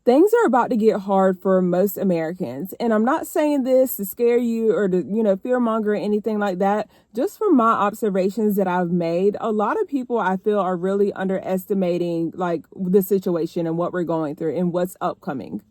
Things are about to get hard for most Americans. And I'm not saying this to scare you or to, fear monger or anything like that. Just from my observations that I've made, a lot of people I feel are really underestimating like the situation and what we're going through and what's upcoming.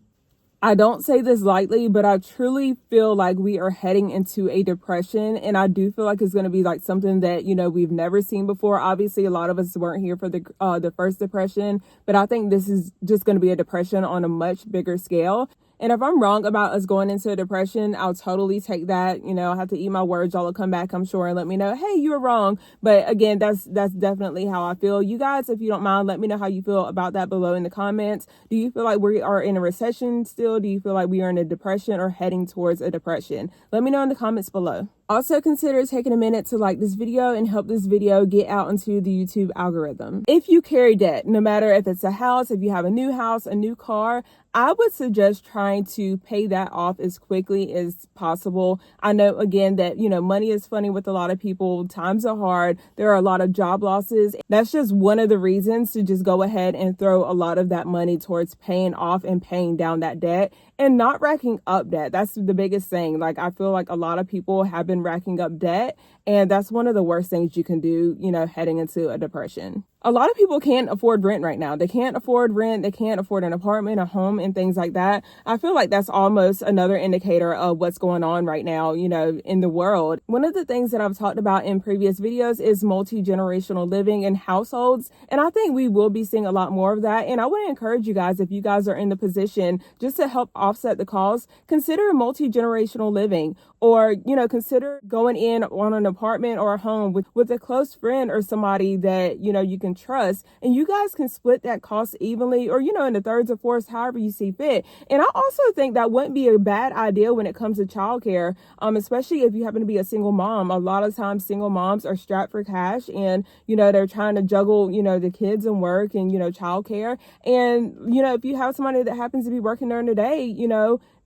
I don't say this lightly, but I truly feel like we are heading into a depression. And I do feel like it's going to be like something that, we've never seen before. Obviously, a lot of us weren't here for the first depression, but I think this is just going to be a depression on a much bigger scale. And if I'm wrong about us going into a depression, I'll totally take that. I have to eat my words. Y'all will come back, I'm sure, and let me know, hey, you were wrong. But again, that's definitely how I feel. You guys, if you don't mind, let me know how you feel about that below in the comments. Do you feel like we are in a recession still? Do you feel like we are in a depression or heading towards a depression? Let me know in the comments below. Also consider taking a minute to like this video and help this video get out into the YouTube algorithm. If you carry debt, no matter if it's a house, if you have a new car, I would suggest trying to pay that off as quickly as possible. I know again that, money is funny with a lot of people. Times are hard. There are a lot of job losses. That's just one of the reasons to just go ahead and throw a lot of that money towards paying off and paying down that debt and not racking up debt. That's the biggest thing. Like, I feel like a lot of people have been racking up debt, and that's one of the worst things you can do, heading into a depression. A lot of people can't afford rent right now. They can't afford rent. They can't afford an apartment, a home, and things like that. I feel like that's almost another indicator of what's going on right now, in the world. One of the things that I've talked about in previous videos is multi-generational living in households. And I think we will be seeing a lot more of that. And I would encourage you guys, if you guys are in the position just to help offset the cost, consider multi-generational living, or, consider going in on an apartment or a home with a close friend or somebody that, you can trust, and you guys can split that cost evenly, or, in the thirds or fourths, however you see fit. And I also think that wouldn't be a bad idea when it comes to childcare, especially if you happen to be a single mom. A lot of times single moms are strapped for cash, and, they're trying to juggle, the kids and work and, childcare. And, if you have somebody that happens to be working during the day,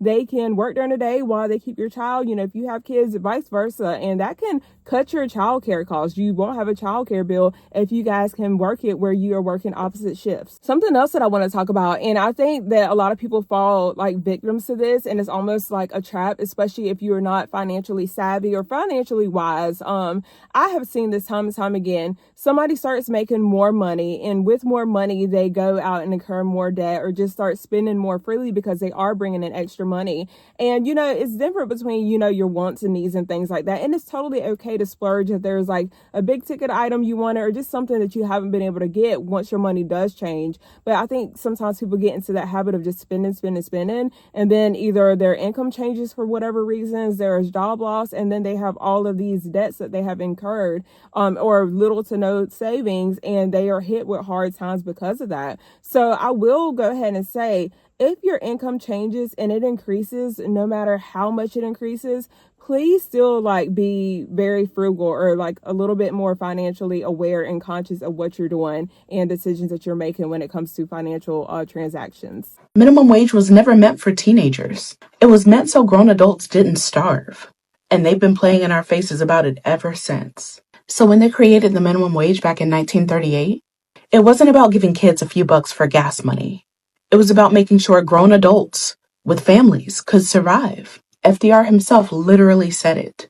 they can work during the day while they keep your child, if you have kids, vice versa. And that can cut your childcare costs. You won't have a childcare bill if you guys can work it where you are working opposite shifts. Something else that I want to talk about, and I think that a lot of people fall like victims to this, and it's almost like a trap, especially if you are not financially savvy or financially wise. I have seen this time and time again. Somebody starts making more money, and with more money, they go out and incur more debt or just start spending more freely because they are bringing in extra money. And, it's different between, your wants and needs and things like that. And it's totally okay to splurge if there's like a big ticket item you want, or just something that you haven't been able to get once your money does change. But I think sometimes people get into that habit of just spending. And then either their income changes for whatever reasons, there is job loss, and then they have all of these debts that they have incurred, or little to no savings, and they are hit with hard times because of that. So I will go ahead and say, if your income changes and it increases, no matter how much it increases, please still like be very frugal, or like a little bit more financially aware and conscious of what you're doing and decisions that you're making when it comes to financial transactions. Minimum wage was never meant for teenagers. It was meant so grown adults didn't starve. And they've been playing in our faces about it ever since. So when they created the minimum wage back in 1938, it wasn't about giving kids a few bucks for gas money. It was about making sure grown adults with families could survive. FDR himself literally said it.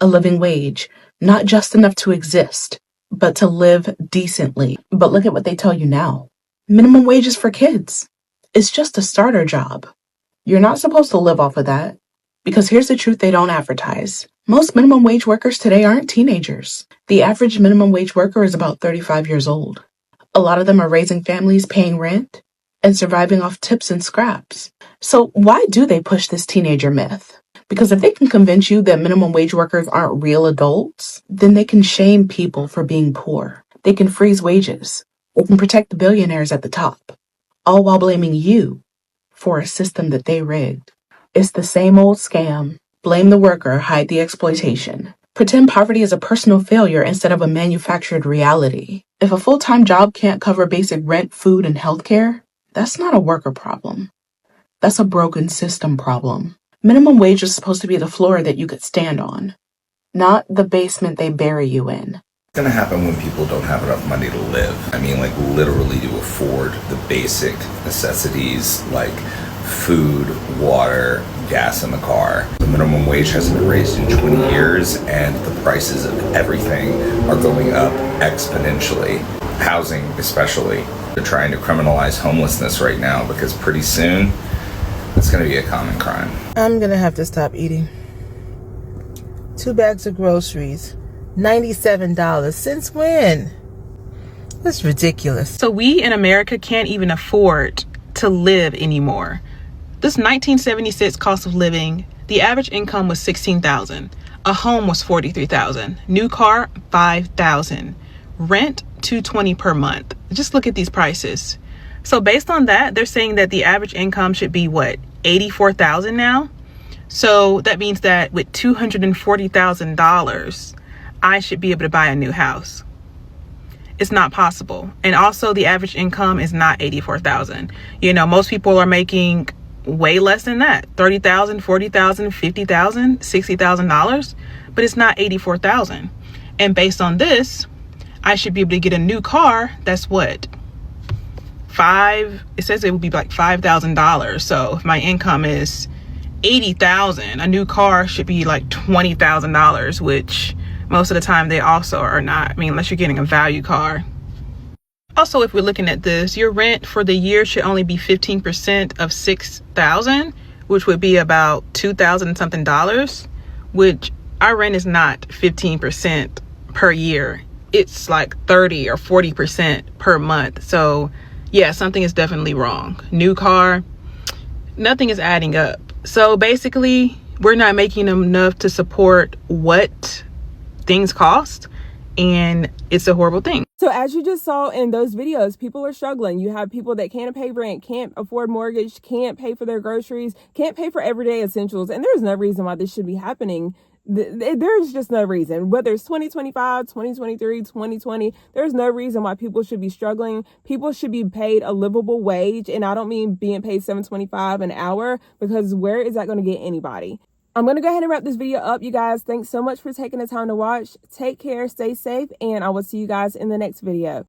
A living wage, not just enough to exist, but to live decently. But look at what they tell you now. Minimum wage is for kids. It's just a starter job. You're not supposed to live off of that. Because here's the truth they don't advertise. Most minimum wage workers today aren't teenagers. The average minimum wage worker is about 35 years old. A lot of them are raising families, paying rent, and surviving off tips and scraps. So why do they push this teenager myth? Because if they can convince you that minimum wage workers aren't real adults, then they can shame people for being poor. They can freeze wages. They can protect the billionaires at the top, all while blaming you for a system that they rigged. It's the same old scam. Blame the worker, hide the exploitation. Pretend poverty is a personal failure instead of a manufactured reality. If a full-time job can't cover basic rent, food, and healthcare, that's not a worker problem. That's a broken system problem. Minimum wage is supposed to be the floor that you could stand on, not the basement they bury you in. Going to happen when people don't have enough money to live. I mean, like literally to afford the basic necessities like food, water, gas in the car. The minimum wage hasn't been raised in 20 years and the prices of everything are going up exponentially. Housing especially. They're trying to criminalize homelessness right now because pretty soon it's going to be a common crime. I'm going to have to stop eating. 2 bags of groceries. $97. Since when? That's ridiculous. So we in America can't even afford to live anymore. This 1976 cost of living, the average income was $16,000. A home was $43,000. New car, $5,000. Rent, $220 per month. Just look at these prices. So based on that, they're saying that the average income should be what, $84,000 now? So that means that with $240,000, I should be able to buy a new house. It's not possible. And also the average income is not $84,000. You know, most people are making way less than that. $30,000, $40,000, $50,000, $60,000, but it's not $84,000. And based on this, I should be able to get a new car. That's what? It says it would be like $5,000. So if my income is $80,000, a new car should be like $20,000, which most of the time they also are not. I mean, unless you're getting a value car. Also, if we're looking at this, your rent for the year should only be 15% of $6,000, which would be about $2,000 something dollars, which our rent is not 15% per year. It's like 30 or 40% per month. So yeah, something is definitely wrong. New car, nothing is adding up. So basically, we're not making enough to support what things cost, and it's a horrible thing. So as you just saw in those videos, people are struggling. You have people that can't pay rent, can't afford mortgage, can't pay for their groceries, can't pay for everyday essentials. And there's no reason why this should be happening. There's just no reason. Whether it's 2025, 2023, 2020, there's no reason why people should be struggling. People should be paid a livable wage. And I don't mean being paid $7.25 an hour, because where is that going to get anybody? I'm going to go ahead and wrap this video up, you guys. Thanks so much for taking the time to watch. Take care, stay safe, and I will see you guys in the next video.